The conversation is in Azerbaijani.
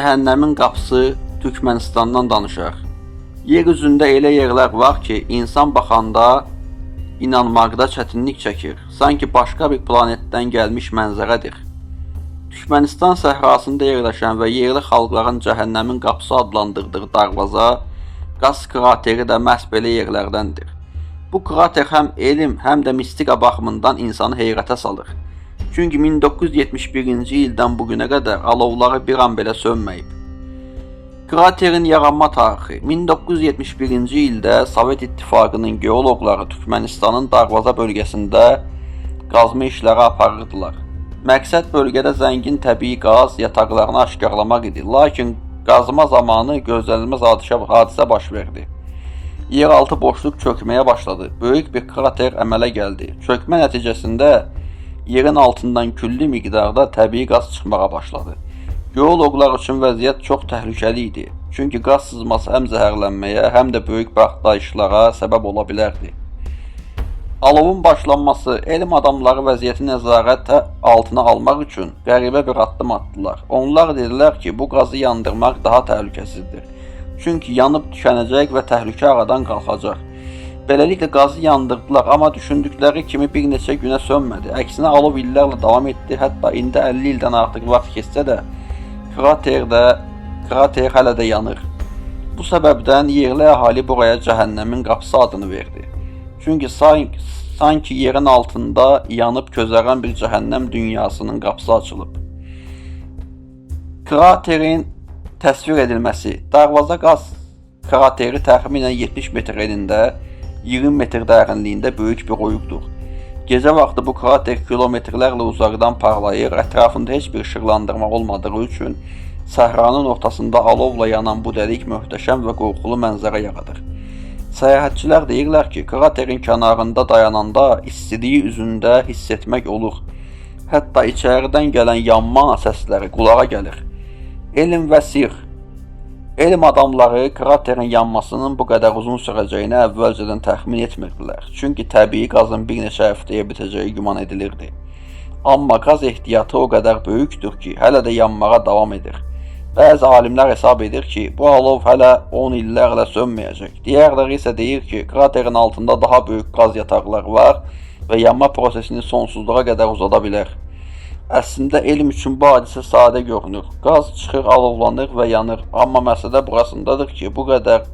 Cəhənnəmin qapısı Türkmenistandan danışaq. Yer üzündə elə yerlər var ki, insan baxanda inanmaqda çətinlik çəkir. Sanki başqa bir planetdən gəlmiş mənzərədir. Türkmenistan səhrasında yerləşən və yerli xalqların cəhənnəmin qapısı adlandırdığı darvaza, qaz krateri də məhz belə yerlərdəndir. Bu krater həm elm, həm də mistika baxımından insanı heyrətə salır. Çünki 1971-ci ildən bugünə qədər alovları bir an belə sönməyib. Kraterin yaranma tarixi 1971-ci ildə Sovet İttifaqının geoloqları Türkmenistanın Darvaza bölgəsində qazma işləri aparırdılar. Məqsəd bölgədə zəngin təbii qaz yataqlarını aşkarlamaq idi, lakin qazma zamanı gözlənilməz hadisə baş verdi. Yeraltı boşluq çökməyə başladı, böyük bir krater əmələ gəldi. Çökmə nəticəsində yerin altından külli miqdarda təbii qaz çıxmağa başladı. Geoloqlar üçün vəziyyət çox təhlükəli idi. Çünki qaz sızması həm zəhərlənməyə, həm də böyük partlayışlara səbəb ola bilərdi. Alovun başlanması elm adamları vəziyyəti nəzarət altına almaq üçün qəribə bir addım atdılar. Onlar dedilər ki, bu qazı yandırmaq daha təhlükəsizdir. Çünki yanıb tükənəcək və təhlükə aradan qalxacaq. Beləliklə qazı yandırdılar, amma düşündükləri kimi bir neçə günə sönmədi. Əksinə alov illərlə davam etdi, hətta indi 50 ildən artıq vaxt keçsə də krater hələ də yanır. Bu səbəbdən yerli əhali buraya cəhənnəmin qapısı adını verdi. Çünki sanki yerin altında yanıb közərən bir cəhənnəm dünyasının qapısı açılıb. Kraterin təsvir edilməsi. Darvaza qaz krateri təxminən 70 metr enində, 20 metr dərinliyində böyük bir oyuqdur. Gecə vaxtı bu krater kilometrlərlə uzaqdan parlayır, ətrafında heç bir işıqlandırma olmadığı üçün səhranın ortasında alovla yanan bu dəlik möhtəşəm və qorxulu mənzərə yaradır. Səyahətçilər deyirlər ki, kraterin kənarında dayananda istiliyi üzündə hiss etmək olur. Hətta içəridən gələn yanma səsləri qulağa gəlir. Elm və sirr. Elm adamları kraterin yanmasının bu qədər uzun sürəcəyini əvvəlcədən təxmin etmirdilər. Çünki təbii qazın bir neçə həftəyə bitəcəyi güman edilirdi. Amma qaz ehtiyatı o qədər böyükdür ki, hələ də yanmağa davam edir. Bəzi alimlər hesab edir ki, bu alov hələ 10 illərlə sönməyəcək. Digərləri isə deyir ki, kraterin altında daha böyük qaz yataqları var və yanma prosesini sonsuzluğa qədər uzada bilər. Əslində elm üçün bu hadisə sadə görünür. Qaz çıxır, alovlanır və yanır. Amma məsələ burasındadır ki, bu qədər